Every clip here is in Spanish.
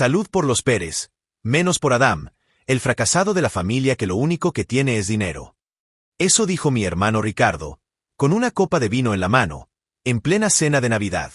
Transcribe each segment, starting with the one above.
Salud por los Pérez, menos por Adam, el fracasado de la familia que lo único que tiene es dinero. Eso dijo mi hermano Ricardo, con una copa de vino en la mano, en plena cena de Navidad.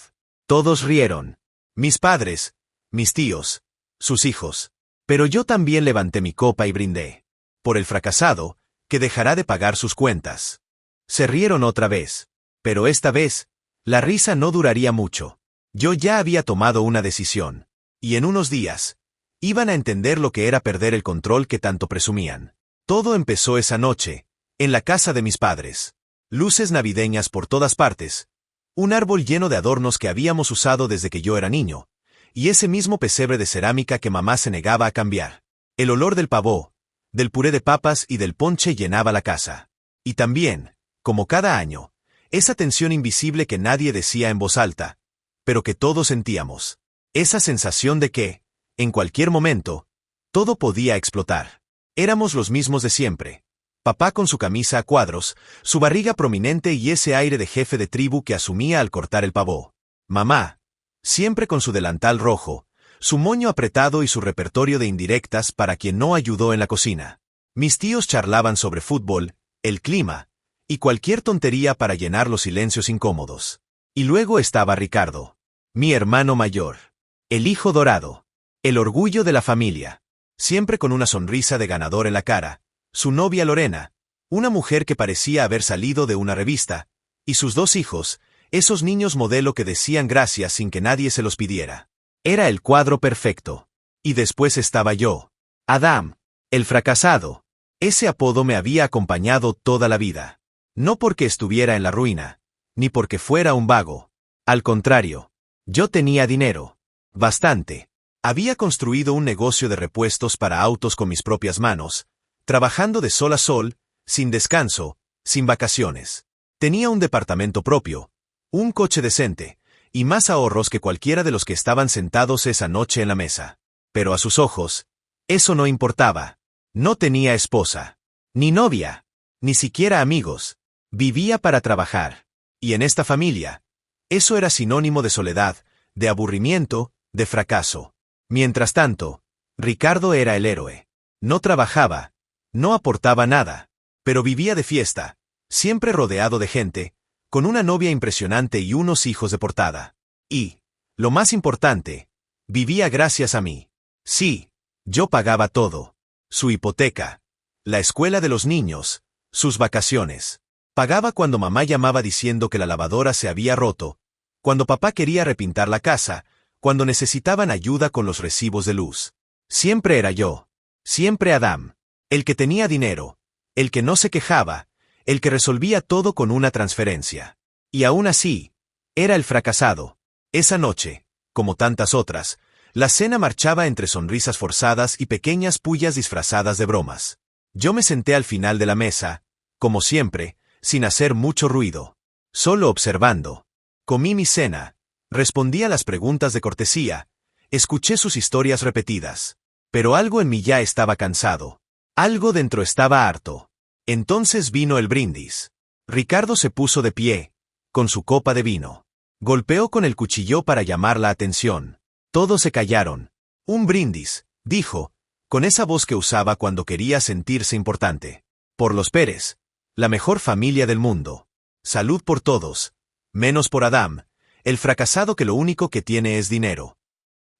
Todos rieron. Mis padres, mis tíos, sus hijos. Pero yo también levanté mi copa y brindé. Por el fracasado, que dejará de pagar sus cuentas. Se rieron otra vez. Pero esta vez, la risa no duraría mucho. Yo ya había tomado una decisión. Y en unos días, iban a entender lo que era perder el control que tanto presumían. Todo empezó esa noche, en la casa de mis padres. Luces navideñas por todas partes. Un árbol lleno de adornos que habíamos usado desde que yo era niño. Y ese mismo pesebre de cerámica que mamá se negaba a cambiar. El olor del pavó, del puré de papas y del ponche llenaba la casa. Y también, como cada año, esa tensión invisible que nadie decía en voz alta, pero que todos sentíamos. Esa sensación de que, en cualquier momento, todo podía explotar. Éramos los mismos de siempre. Papá con su camisa a cuadros, su barriga prominente y ese aire de jefe de tribu que asumía al cortar el pavó. Mamá, siempre con su delantal rojo, su moño apretado y su repertorio de indirectas para quien no ayudó en la cocina. Mis tíos charlaban sobre fútbol, el clima, y cualquier tontería para llenar los silencios incómodos. Y luego estaba Ricardo, mi hermano mayor, el hijo dorado, el orgullo de la familia, siempre con una sonrisa de ganador en la cara, su novia Lorena, una mujer que parecía haber salido de una revista, y sus dos hijos, esos niños modelo que decían gracias sin que nadie se los pidiera. Era el cuadro perfecto. Y después estaba yo. Adam, el fracasado. Ese apodo me había acompañado toda la vida. No porque estuviera en la ruina, ni porque fuera un vago. Al contrario, yo tenía dinero. Bastante. Había construido un negocio de repuestos para autos con mis propias manos, trabajando de sol a sol, sin descanso, sin vacaciones. Tenía un departamento propio, un coche decente, y más ahorros que cualquiera de los que estaban sentados esa noche en la mesa. Pero a sus ojos, eso no importaba. No tenía esposa, ni novia, ni siquiera amigos. Vivía para trabajar. Y en esta familia, eso era sinónimo de soledad, de aburrimiento, de fracaso. Mientras tanto, Ricardo era el héroe. No trabajaba, no aportaba nada, pero vivía de fiesta, siempre rodeado de gente, con una novia impresionante y unos hijos de portada. Y, lo más importante, vivía gracias a mí. Sí, yo pagaba todo. Su hipoteca, la escuela de los niños, sus vacaciones. Pagaba cuando mamá llamaba diciendo que la lavadora se había roto, cuando papá quería repintar la casa, cuando necesitaban ayuda con los recibos de luz. Siempre era yo. Siempre Adam. El que tenía dinero, el que no se quejaba, el que resolvía todo con una transferencia. Y aún así, era el fracasado. Esa noche, como tantas otras, la cena marchaba entre sonrisas forzadas y pequeñas pullas disfrazadas de bromas. Yo me senté al final de la mesa, como siempre, sin hacer mucho ruido. Solo observando. Comí mi cena, respondí a las preguntas de cortesía, escuché sus historias repetidas. Pero algo en mí ya estaba cansado. Algo dentro estaba harto. Entonces vino el brindis. Ricardo se puso de pie, con su copa de vino. Golpeó con el cuchillo para llamar la atención. Todos se callaron. Un brindis, dijo, con esa voz que usaba cuando quería sentirse importante. Por los Pérez, la mejor familia del mundo. Salud por todos, menos por Adam, el fracasado que lo único que tiene es dinero.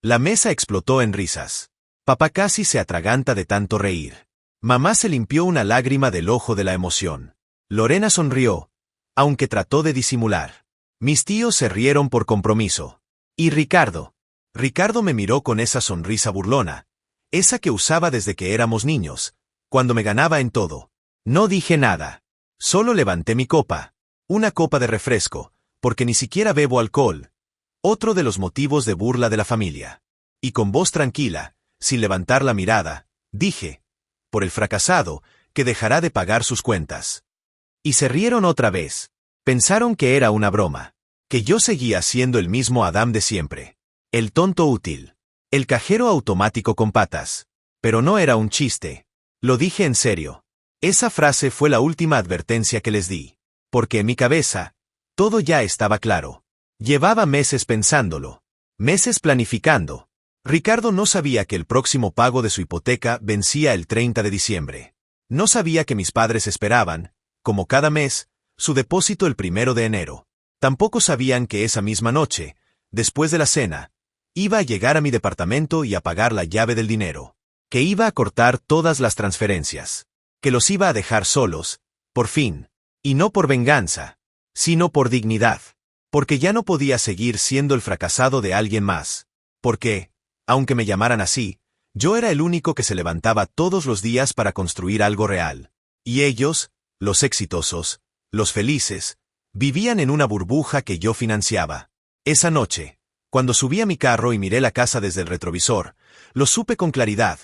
La mesa explotó en risas. Papá casi se atraganta de tanto reír. Mamá se limpió una lágrima del ojo de la emoción. Lorena sonrió, aunque trató de disimular. Mis tíos se rieron por compromiso. ¿Y Ricardo? Ricardo me miró con esa sonrisa burlona, esa que usaba desde que éramos niños, cuando me ganaba en todo. No dije nada. Solo levanté mi copa. Una copa de refresco, porque ni siquiera bebo alcohol. Otro de los motivos de burla de la familia. Y con voz tranquila, sin levantar la mirada, dije, por el fracasado, que dejará de pagar sus cuentas. Y se rieron otra vez. Pensaron que era una broma, que yo seguía siendo el mismo Adam de siempre. El tonto útil. El cajero automático con patas. Pero no era un chiste. Lo dije en serio. Esa frase fue la última advertencia que les di. Porque en mi cabeza, todo ya estaba claro. Llevaba meses pensándolo. Meses planificando. Ricardo no sabía que el próximo pago de su hipoteca vencía el 30 de diciembre. No sabía que mis padres esperaban, como cada mes, su depósito el 1 de enero. Tampoco sabían que esa misma noche, después de la cena, iba a llegar a mi departamento y a pagar la llave del dinero. Que iba a cortar todas las transferencias. Que los iba a dejar solos, por fin. Y no por venganza, sino por dignidad. Porque ya no podía seguir siendo el fracasado de alguien más. Porque, aunque me llamaran así, yo era el único que se levantaba todos los días para construir algo real. Y ellos, los exitosos, los felices, vivían en una burbuja que yo financiaba. Esa noche, cuando subí a mi carro y miré la casa desde el retrovisor, lo supe con claridad.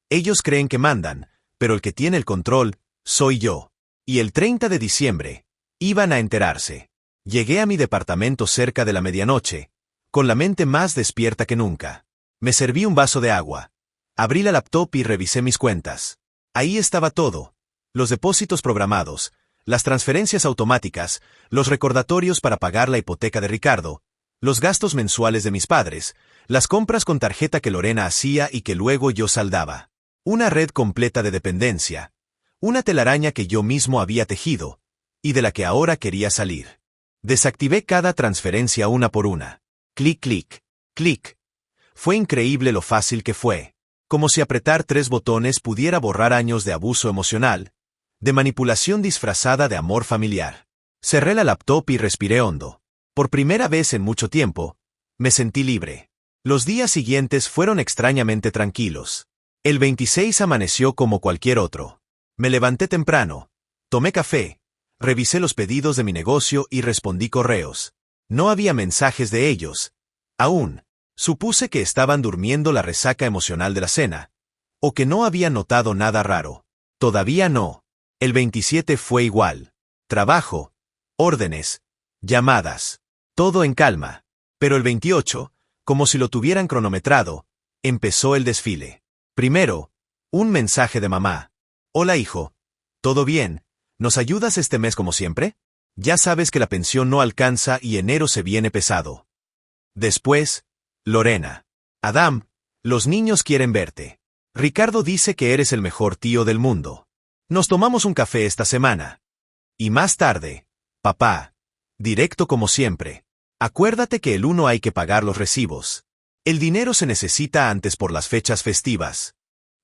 Ellos creen que mandan, pero el que tiene el control, soy yo. Y el 30 de diciembre, iban a enterarse. Llegué a mi departamento cerca de la medianoche, con la mente más despierta que nunca. Me serví un vaso de agua. Abrí la laptop y revisé mis cuentas. Ahí estaba todo. Los depósitos programados, las transferencias automáticas, los recordatorios para pagar la hipoteca de Ricardo, los gastos mensuales de mis padres, las compras con tarjeta que Lorena hacía y que luego yo saldaba. Una red completa de dependencia. Una telaraña que yo mismo había tejido, y de la que ahora quería salir. Desactivé cada transferencia una por una. Clic, clic, clic. Fue increíble lo fácil que fue. Como si apretar 3 botones pudiera borrar años de abuso emocional, de manipulación disfrazada de amor familiar. Cerré la laptop y respiré hondo. Por primera vez en mucho tiempo, me sentí libre. Los días siguientes fueron extrañamente tranquilos. El 26 amaneció como cualquier otro. Me levanté temprano, tomé café, revisé los pedidos de mi negocio y respondí correos. No había mensajes de ellos. Aún. Supuse que estaban durmiendo la resaca emocional de la cena, o que no habían notado nada raro. Todavía no. El 27 fue igual. Trabajo, órdenes, llamadas, todo en calma. Pero el 28, como si lo tuvieran cronometrado, empezó el desfile. Primero, un mensaje de mamá. Hola hijo, ¿todo bien? ¿Nos ayudas este mes como siempre? Ya sabes que la pensión no alcanza y enero se viene pesado. Después, Lorena. Adam, los niños quieren verte. Ricardo dice que eres el mejor tío del mundo. Nos tomamos un café esta semana. Y más tarde, papá. Directo como siempre. Acuérdate que el 1 hay que pagar los recibos. El dinero se necesita antes por las fechas festivas.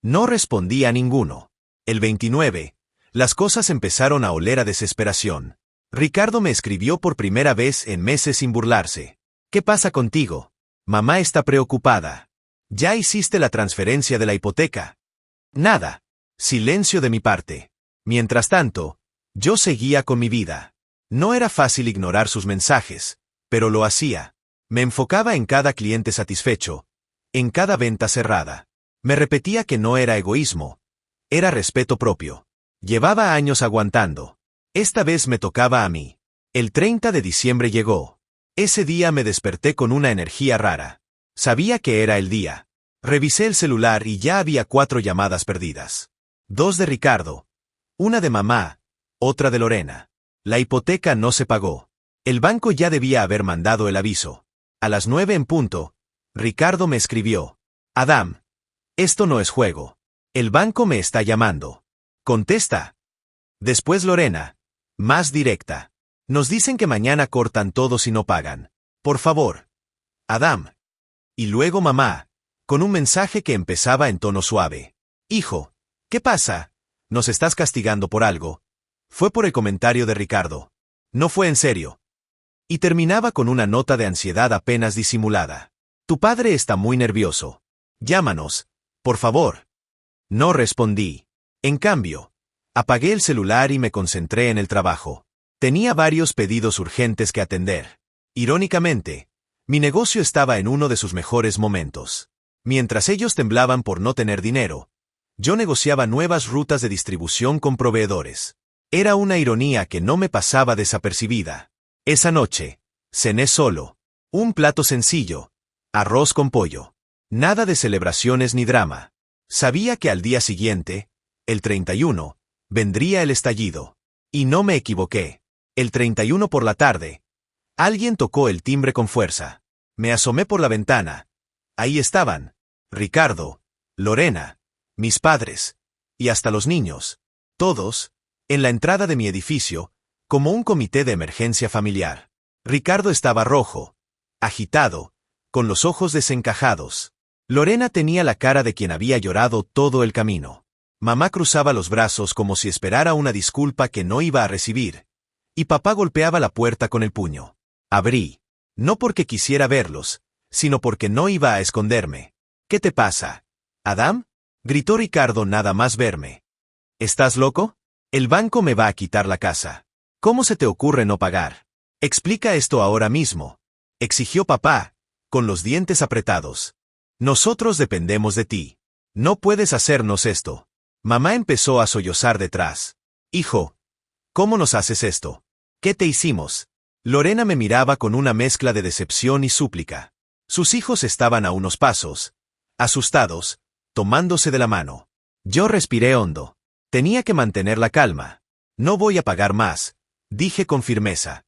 No respondí a ninguno. El 29, las cosas empezaron a oler a desesperación. Ricardo me escribió por primera vez en meses sin burlarse. ¿Qué pasa contigo? Mamá está preocupada. ¿Ya hiciste la transferencia de la hipoteca? Nada. Silencio de mi parte. Mientras tanto, yo seguía con mi vida. No era fácil ignorar sus mensajes, pero lo hacía. Me enfocaba en cada cliente satisfecho, en cada venta cerrada. Me repetía que no era egoísmo, era respeto propio. Llevaba años aguantando. Esta vez me tocaba a mí. El 30 de diciembre llegó. Ese día me desperté con una energía rara. Sabía que era el día. Revisé el celular y ya había 4 llamadas perdidas. 2 de Ricardo. Una de mamá. Otra de Lorena. La hipoteca no se pagó. El banco ya debía haber mandado el aviso. A las 9 en punto, Ricardo me escribió. Adam. Esto no es juego. El banco me está llamando. Contesta. Después Lorena. Más directa. Nos dicen que mañana cortan todo si no pagan. Por favor. Adam. Y luego mamá, con un mensaje que empezaba en tono suave. Hijo, ¿qué pasa? ¿Nos estás castigando por algo? Fue por el comentario de Ricardo. No fue en serio. Y terminaba con una nota de ansiedad apenas disimulada. Tu padre está muy nervioso. Llámanos, por favor. No respondí. En cambio, apagué el celular y me concentré en el trabajo. Tenía varios pedidos urgentes que atender. Irónicamente, mi negocio estaba en uno de sus mejores momentos. Mientras ellos temblaban por no tener dinero, yo negociaba nuevas rutas de distribución con proveedores. Era una ironía que no me pasaba desapercibida. Esa noche, cené solo. Un plato sencillo. Arroz con pollo. Nada de celebraciones ni drama. Sabía que al día siguiente, el 31, vendría el estallido. Y no me equivoqué. El 31 por la tarde, alguien tocó el timbre con fuerza. Me asomé por la ventana. Ahí estaban, Ricardo, Lorena, mis padres, y hasta los niños, todos, en la entrada de mi edificio, como un comité de emergencia familiar. Ricardo estaba rojo, agitado, con los ojos desencajados. Lorena tenía la cara de quien había llorado todo el camino. Mamá cruzaba los brazos como si esperara una disculpa que no iba a recibir, y papá golpeaba la puerta con el puño. Abrí. No porque quisiera verlos, sino porque no iba a esconderme. ¿Qué te pasa, Adam? Gritó Ricardo nada más verme. ¿Estás loco? El banco me va a quitar la casa. ¿Cómo se te ocurre no pagar? Explica esto ahora mismo, exigió papá, con los dientes apretados. Nosotros dependemos de ti. No puedes hacernos esto. Mamá empezó a sollozar detrás. Hijo, ¿cómo nos haces esto? ¿Qué te hicimos? Lorena me miraba con una mezcla de decepción y súplica. Sus hijos estaban a unos pasos, asustados, tomándose de la mano. Yo respiré hondo. Tenía que mantener la calma. No voy a pagar más, dije con firmeza.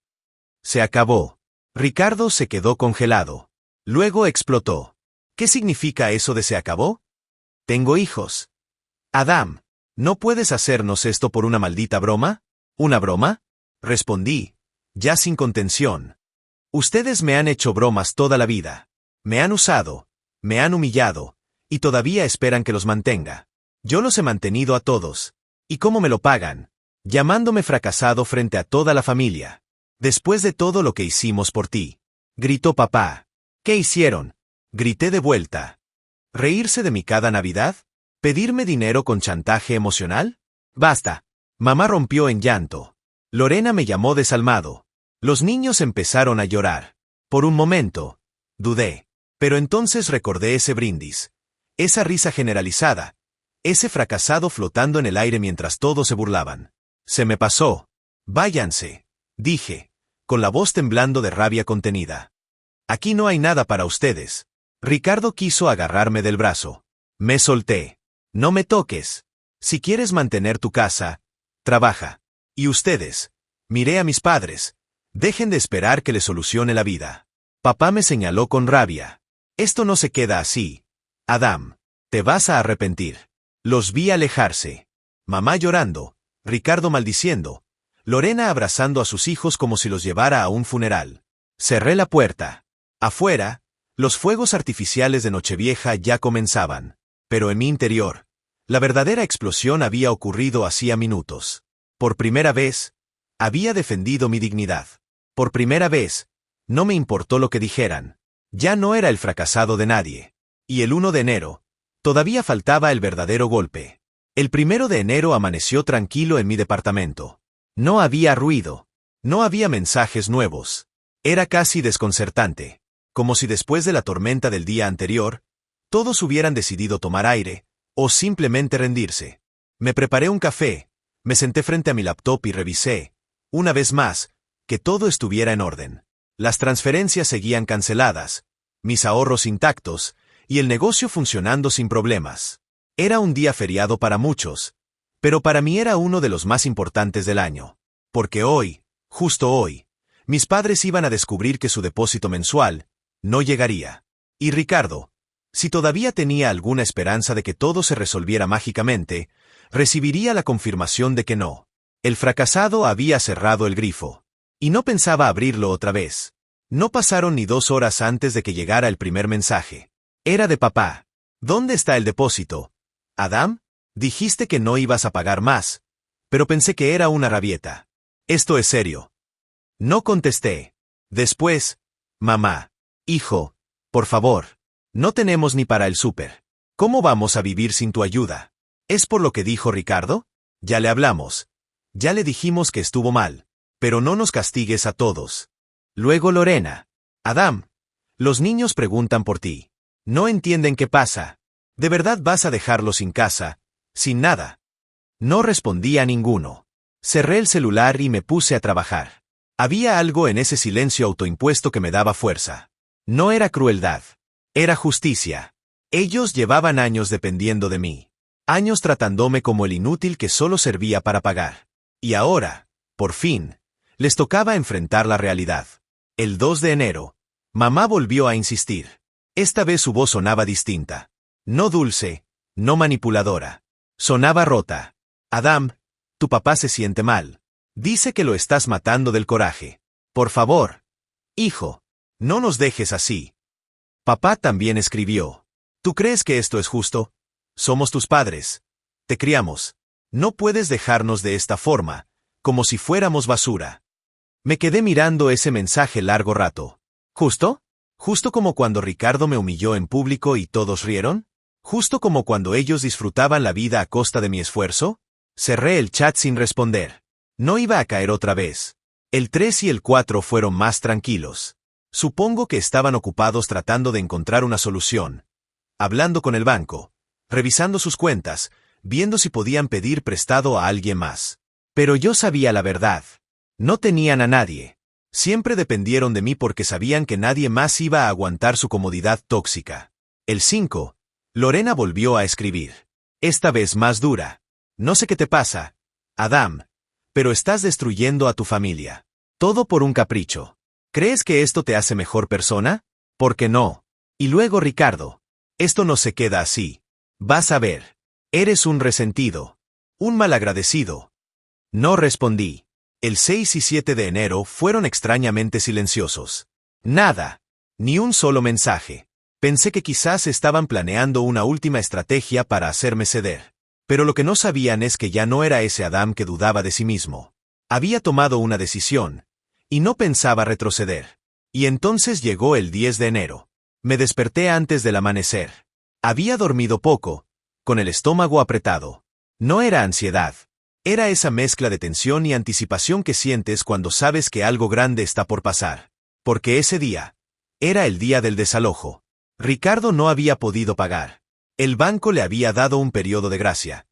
Se acabó. Ricardo se quedó congelado. Luego explotó. ¿Qué significa eso de se acabó? Tengo hijos. Adam, ¿no puedes hacernos esto por una maldita broma? ¿Una broma? Respondí, ya sin contención. Ustedes me han hecho bromas toda la vida. Me han usado, me han humillado, y todavía esperan que los mantenga. Yo los he mantenido a todos. ¿Y cómo me lo pagan? Llamándome fracasado frente a toda la familia. Después de todo lo que hicimos por ti. Gritó papá. ¿Qué hicieron? Grité de vuelta. ¿Reírse de mí cada Navidad? ¿Pedirme dinero con chantaje emocional? Basta. Mamá rompió en llanto. Lorena me llamó desalmado. Los niños empezaron a llorar. Por un momento, dudé. Pero entonces recordé ese brindis. Esa risa generalizada. Ese fracasado flotando en el aire mientras todos se burlaban. Se me pasó. Váyanse, dije, con la voz temblando de rabia contenida. Aquí no hay nada para ustedes. Ricardo quiso agarrarme del brazo. Me solté. No me toques. Si quieres mantener tu casa, trabaja. Y ustedes, miré a mis padres, dejen de esperar que les solucione la vida. Papá me señaló con rabia. Esto no se queda así. Adam, te vas a arrepentir. Los vi alejarse. Mamá llorando, Ricardo maldiciendo, Lorena abrazando a sus hijos como si los llevara a un funeral. Cerré la puerta. Afuera, los fuegos artificiales de Nochevieja ya comenzaban. Pero en mi interior, la verdadera explosión había ocurrido hacía minutos. Por primera vez, había defendido mi dignidad. Por primera vez, no me importó lo que dijeran. Ya no era el fracasado de nadie. Y el 1 de enero, todavía faltaba el verdadero golpe. El 1 de enero amaneció tranquilo en mi departamento. No había ruido. No había mensajes nuevos. Era casi desconcertante. Como si después de la tormenta del día anterior, todos hubieran decidido tomar aire, o simplemente rendirse. Me preparé un café, me senté frente a mi laptop y revisé, una vez más, que todo estuviera en orden. Las transferencias seguían canceladas, mis ahorros intactos, y el negocio funcionando sin problemas. Era un día feriado para muchos, pero para mí era uno de los más importantes del año. Porque hoy, justo hoy, mis padres iban a descubrir que su depósito mensual no llegaría. Y Ricardo, si todavía tenía alguna esperanza de que todo se resolviera mágicamente, recibiría la confirmación de que no. El fracasado había cerrado el grifo. Y no pensaba abrirlo otra vez. No pasaron ni 2 horas antes de que llegara el primer mensaje. Era de papá. ¿Dónde está el depósito? Adam, dijiste que no ibas a pagar más, pero pensé que era una rabieta. Esto es serio. No contesté. Después, mamá, hijo, por favor, no tenemos ni para el súper. ¿Cómo vamos a vivir sin tu ayuda? ¿Es por lo que dijo Ricardo? Ya le hablamos. Ya le dijimos que estuvo mal, pero no nos castigues a todos. Luego Lorena. Adam, los niños preguntan por ti. No entienden qué pasa. ¿De verdad vas a dejarlos sin casa, sin nada? No respondí a ninguno. Cerré el celular y me puse a trabajar. Había algo en ese silencio autoimpuesto que me daba fuerza. No era crueldad. Era justicia. Ellos llevaban años dependiendo de mí. Años tratándome como el inútil que solo servía para pagar. Y ahora, por fin, les tocaba enfrentar la realidad. El 2 de enero, mamá volvió a insistir. Esta vez su voz sonaba distinta. No dulce, no manipuladora. Sonaba rota. Adam, tu papá se siente mal. Dice que lo estás matando del coraje. Por favor, hijo, no nos dejes así. Papá también escribió. ¿Tú crees que esto es justo? Somos tus padres. Te criamos. No puedes dejarnos de esta forma, como si fuéramos basura. Me quedé mirando ese mensaje largo rato. ¿Justo? ¿Justo como cuando Ricardo me humilló en público y todos rieron? ¿Justo como cuando ellos disfrutaban la vida a costa de mi esfuerzo? Cerré el chat sin responder. No iba a caer otra vez. El 3 y el 4 fueron más tranquilos. Supongo que estaban ocupados tratando de encontrar una solución. Hablando con el banco, revisando sus cuentas, viendo si podían pedir prestado a alguien más. Pero yo sabía la verdad. No tenían a nadie. Siempre dependieron de mí porque sabían que nadie más iba a aguantar su comodidad tóxica. El 5. Lorena volvió a escribir. Esta vez más dura. No sé qué te pasa, Adam, pero estás destruyendo a tu familia. Todo por un capricho. ¿Crees que esto te hace mejor persona? ¿Por qué no? Y luego Ricardo. Esto no se queda así. Vas a ver. Eres un resentido. Un malagradecido. No respondí. El 6 y 7 de enero fueron extrañamente silenciosos. Nada. Ni un solo mensaje. Pensé que quizás estaban planeando una última estrategia para hacerme ceder. Pero lo que no sabían es que ya no era ese Adam que dudaba de sí mismo. Había tomado una decisión, y no pensaba retroceder. Y entonces llegó el 10 de enero. Me desperté antes del amanecer. Había dormido poco, con el estómago apretado. No era ansiedad. Era esa mezcla de tensión y anticipación que sientes cuando sabes que algo grande está por pasar. Porque ese día era el día del desalojo. Ricardo no había podido pagar. El banco le había dado un periodo de gracia.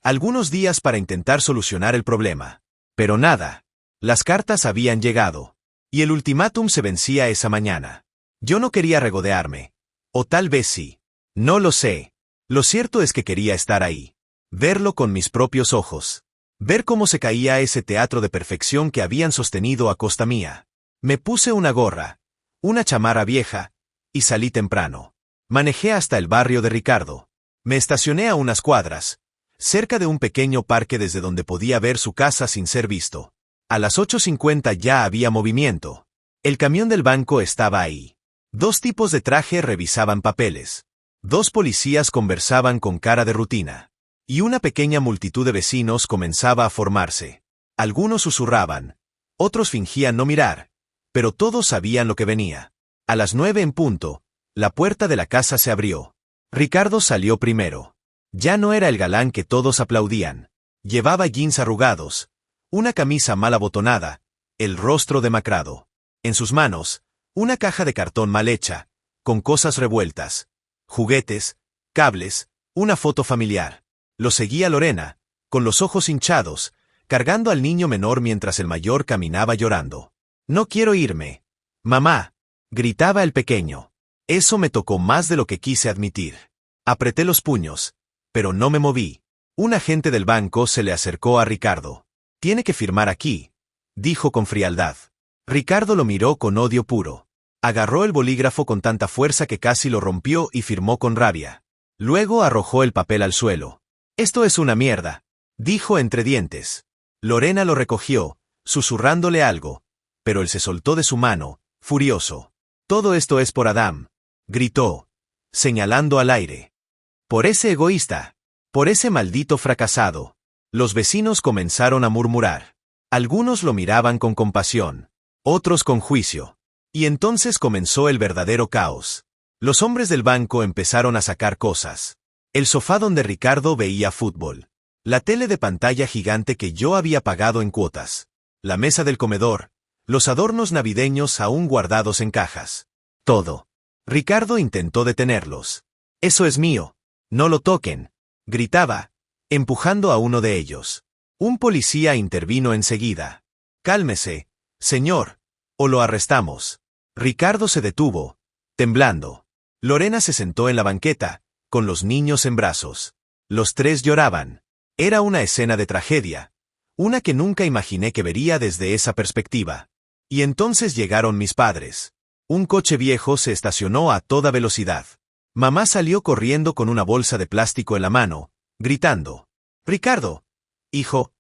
Algunos días para intentar solucionar el problema. Pero nada. Las cartas habían llegado. Y el ultimátum se vencía esa mañana. Yo no quería regodearme. O tal vez sí. No lo sé. Lo cierto es que quería estar ahí. Verlo con mis propios ojos. Ver cómo se caía ese teatro de perfección que habían sostenido a costa mía. Me puse una gorra, una chamarra vieja, y salí temprano. Manejé hasta el barrio de Ricardo. Me estacioné a unas cuadras, cerca de un pequeño parque desde donde podía ver su casa sin ser visto. A las 8:50 ya había movimiento. El camión del banco estaba ahí. 2 tipos de traje revisaban papeles. 2 policías conversaban con cara de rutina. Y una pequeña multitud de vecinos comenzaba a formarse. Algunos susurraban. Otros fingían no mirar. Pero todos sabían lo que venía. A las 9 en punto, la puerta de la casa se abrió. Ricardo salió primero. Ya no era el galán que todos aplaudían. Llevaba jeans arrugados, una camisa mal abotonada, el rostro demacrado. En sus manos, una caja de cartón mal hecha, con cosas revueltas. Juguetes, cables, una foto familiar. Lo seguía Lorena, con los ojos hinchados, cargando al niño menor mientras el mayor caminaba llorando. No quiero irme. Mamá, gritaba el pequeño. Eso me tocó más de lo que quise admitir. Apreté los puños, pero no me moví. Un agente del banco se le acercó a Ricardo. Tiene que firmar aquí, dijo con frialdad. Ricardo lo miró con odio puro. Agarró el bolígrafo con tanta fuerza que casi lo rompió y firmó con rabia. Luego arrojó el papel al suelo. Esto es una mierda, dijo entre dientes. Lorena lo recogió, susurrándole algo, pero él se soltó de su mano, furioso. Todo esto es por Adam, gritó, señalando al aire. Por ese egoísta, por ese maldito fracasado. Los vecinos comenzaron a murmurar. Algunos lo miraban con compasión, otros con juicio. Y entonces comenzó el verdadero caos. Los hombres del banco empezaron a sacar cosas. El sofá donde Ricardo veía fútbol. La tele de pantalla gigante que yo había pagado en cuotas. La mesa del comedor. Los adornos navideños aún guardados en cajas. Todo. Ricardo intentó detenerlos. Eso es mío. No lo toquen. Gritaba, empujando a uno de ellos. Un policía intervino enseguida. Cálmese, señor, o lo arrestamos. Ricardo se detuvo, temblando. Lorena se sentó en la banqueta, con los niños en brazos. Los 3 lloraban. Era una escena de tragedia. Una que nunca imaginé que vería desde esa perspectiva. Y entonces llegaron mis padres. Un coche viejo se estacionó a toda velocidad. Mamá salió corriendo con una bolsa de plástico en la mano, gritando: «Ricardo, hijo,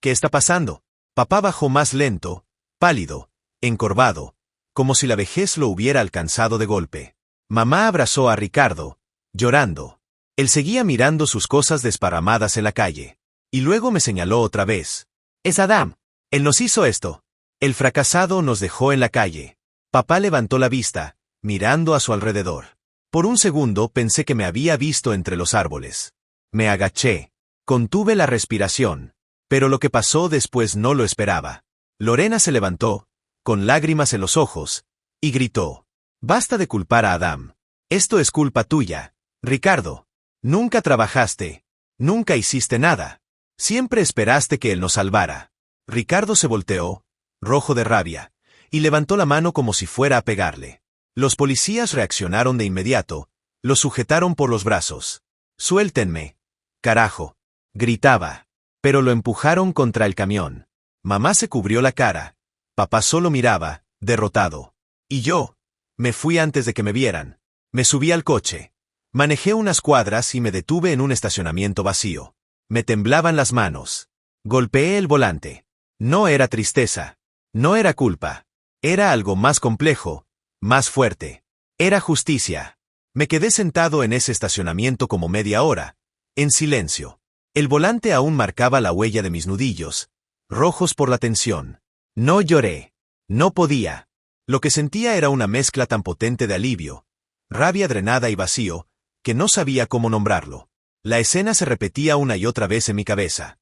¿qué está pasando?». Papá bajó más lento, pálido, encorvado, como si la vejez lo hubiera alcanzado de golpe. Mamá abrazó a Ricardo, llorando. Él seguía mirando sus cosas desparramadas en la calle. Y luego me señaló otra vez. «Es Adam. Él nos hizo esto. El fracasado nos dejó en la calle». Papá levantó la vista, mirando a su alrededor. Por un segundo pensé que me había visto entre los árboles. Me agaché. Contuve la respiración. Pero lo que pasó después no lo esperaba. Lorena se levantó, con lágrimas en los ojos, y gritó: «Basta de culpar a Adam. Esto es culpa tuya, Ricardo. Nunca trabajaste. Nunca hiciste nada. Siempre esperaste que él nos salvara». Ricardo se volteó, rojo de rabia, y levantó la mano como si fuera a pegarle. Los policías reaccionaron de inmediato, lo sujetaron por los brazos. «Suéltenme, carajo», gritaba. Pero lo empujaron contra el camión. Mamá se cubrió la cara. Papá solo miraba, derrotado. Y yo me fui antes de que me vieran. Me subí al coche. Manejé unas cuadras y me detuve en un estacionamiento vacío. Me temblaban las manos. Golpeé el volante. No era tristeza. No era culpa. Era algo más complejo, más fuerte. Era justicia. Me quedé sentado en ese estacionamiento como media hora, en silencio. El volante aún marcaba la huella de mis nudillos, rojos por la tensión. No lloré. No podía. Lo que sentía era una mezcla tan potente de alivio, rabia drenada y vacío, que no sabía cómo nombrarlo. La escena se repetía una y otra vez en mi cabeza.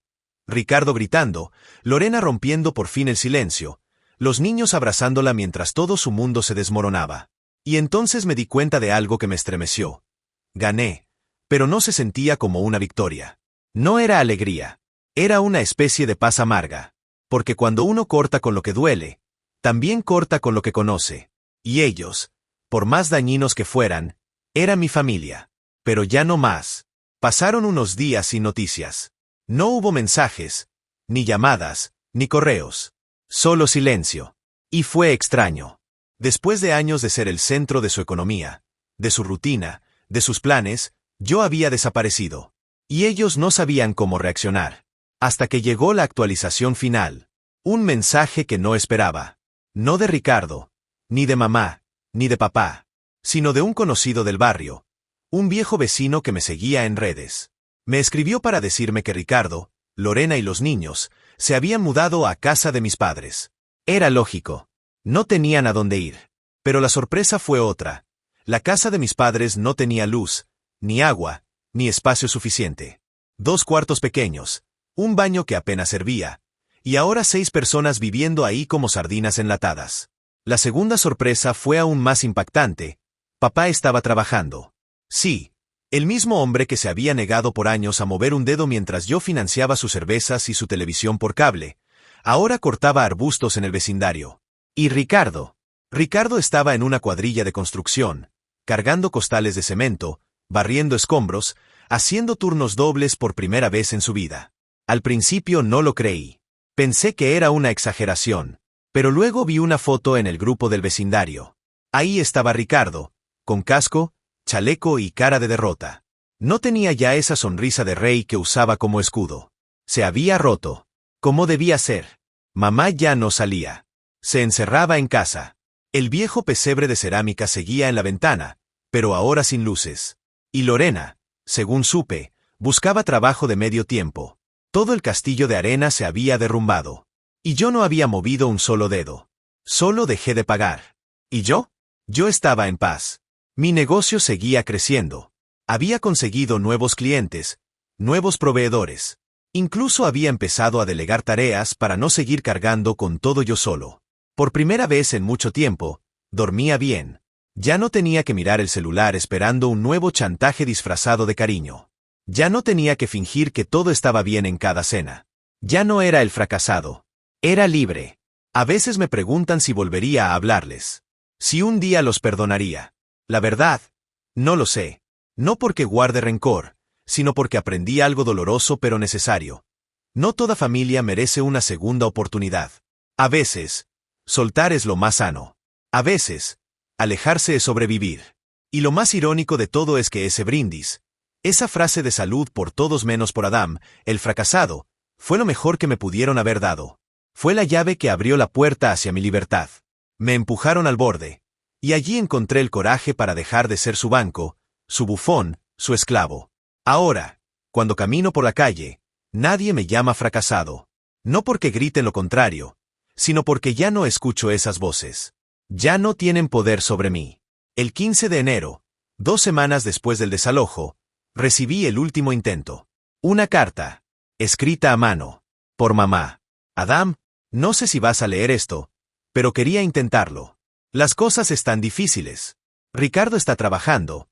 Ricardo gritando, Lorena rompiendo por fin el silencio, los niños abrazándola mientras todo su mundo se desmoronaba. Y entonces me di cuenta de algo que me estremeció. Gané, pero no se sentía como una victoria. No era alegría. Era una especie de paz amarga. Porque cuando uno corta con lo que duele, también corta con lo que conoce. Y ellos, por más dañinos que fueran, era mi familia. Pero ya no más. Pasaron unos días sin noticias. No hubo mensajes, ni llamadas, ni correos. Solo silencio. Y fue extraño. Después de años de ser el centro de su economía, de su rutina, de sus planes, yo había desaparecido. Y ellos no sabían cómo reaccionar. Hasta que llegó la actualización final. Un mensaje que no esperaba. No de Ricardo, ni de mamá, ni de papá, sino de un conocido del barrio. Un viejo vecino que me seguía en redes. Me escribió para decirme que Ricardo, Lorena y los niños se habían mudado a casa de mis padres. Era lógico. No tenían a dónde ir. Pero la sorpresa fue otra. La casa de mis padres no tenía luz, ni agua, ni espacio suficiente. 2 cuartos pequeños, un baño que apenas servía, y ahora 6 personas viviendo ahí como sardinas enlatadas. La segunda sorpresa fue aún más impactante. Papá estaba trabajando. Sí, el mismo hombre que se había negado por años a mover un dedo mientras yo financiaba sus cervezas y su televisión por cable, ahora cortaba arbustos en el vecindario. Y Ricardo estaba en una cuadrilla de construcción, cargando costales de cemento, barriendo escombros, haciendo turnos dobles por primera vez en su vida. Al principio no lo creí. Pensé que era una exageración. Pero luego vi una foto en el grupo del vecindario. Ahí estaba Ricardo, con casco, chaleco y cara de derrota. No tenía ya esa sonrisa de rey que usaba como escudo. Se había roto. Como debía ser. Mamá ya no salía. Se encerraba en casa. El viejo pesebre de cerámica seguía en la ventana, pero ahora sin luces. Y Lorena, según supe, buscaba trabajo de medio tiempo. Todo el castillo de arena se había derrumbado. Y yo no había movido un solo dedo. Solo dejé de pagar. ¿Y yo? Yo estaba en paz. Mi negocio seguía creciendo. Había conseguido nuevos clientes, nuevos proveedores. Incluso había empezado a delegar tareas para no seguir cargando con todo yo solo. Por primera vez en mucho tiempo, dormía bien. Ya no tenía que mirar el celular esperando un nuevo chantaje disfrazado de cariño. Ya no tenía que fingir que todo estaba bien en cada cena. Ya no era el fracasado. Era libre. A veces me preguntan si volvería a hablarles. Si un día los perdonaría. La verdad, no lo sé. No porque guarde rencor, sino porque aprendí algo doloroso pero necesario. No toda familia merece una segunda oportunidad. A veces, soltar es lo más sano. A veces, alejarse es sobrevivir. Y lo más irónico de todo es que ese brindis, esa frase de salud por todos menos por Adam, el fracasado, fue lo mejor que me pudieron haber dado. Fue la llave que abrió la puerta hacia mi libertad. Me empujaron al borde. Y allí encontré el coraje para dejar de ser su banco, su bufón, su esclavo. Ahora, cuando camino por la calle, nadie me llama fracasado. No porque griten lo contrario, sino porque ya no escucho esas voces. Ya no tienen poder sobre mí. El 15 de enero, 2 semanas después del desalojo, recibí el último intento. Una carta, escrita a mano, por mamá. Adam, no sé si vas a leer esto, pero quería intentarlo. Las cosas están difíciles. Ricardo está trabajando.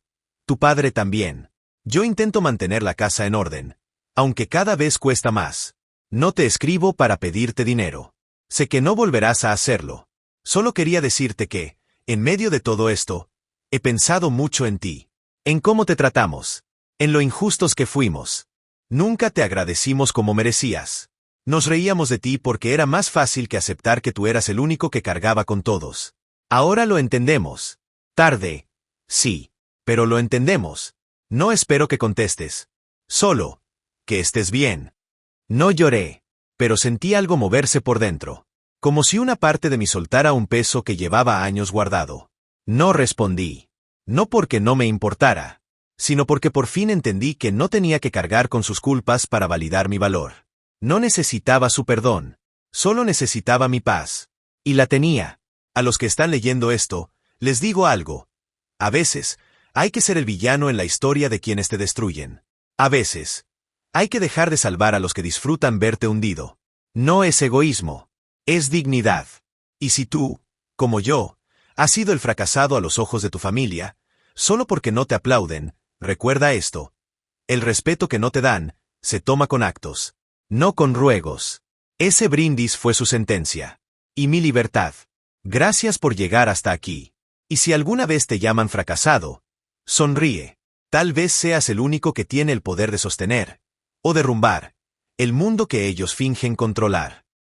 Tu padre también. Yo intento mantener la casa en orden, aunque cada vez cuesta más. No te escribo para pedirte dinero. Sé que no volverás a hacerlo. Solo quería decirte que, en medio de todo esto, he pensado mucho en ti. En cómo te tratamos. En lo injustos que fuimos. Nunca te agradecimos como merecías. Nos reíamos de ti porque era más fácil que aceptar que tú eras el único que cargaba con todos. Ahora lo entendemos. Tarde. Sí. Pero lo entendemos. No espero que contestes. Solo, que estés bien. No lloré, pero sentí algo moverse por dentro. Como si una parte de mí soltara un peso que llevaba años guardado. No respondí. No porque no me importara, sino porque por fin entendí que no tenía que cargar con sus culpas para validar mi valor. No necesitaba su perdón. Solo necesitaba mi paz. Y la tenía. A los que están leyendo esto, les digo algo. A veces, hay que ser el villano en la historia de quienes te destruyen. A veces, hay que dejar de salvar a los que disfrutan verte hundido. No es egoísmo. Es dignidad. Y si tú, como yo, has sido el fracasado a los ojos de tu familia, solo porque no te aplauden, recuerda esto. El respeto que no te dan, se toma con actos, no con ruegos. Ese brindis fue su sentencia. Y mi libertad. Gracias por llegar hasta aquí. Y si alguna vez te llaman fracasado, sonríe. Tal vez seas el único que tiene el poder de sostener, o derrumbar, el mundo que ellos fingen controlar.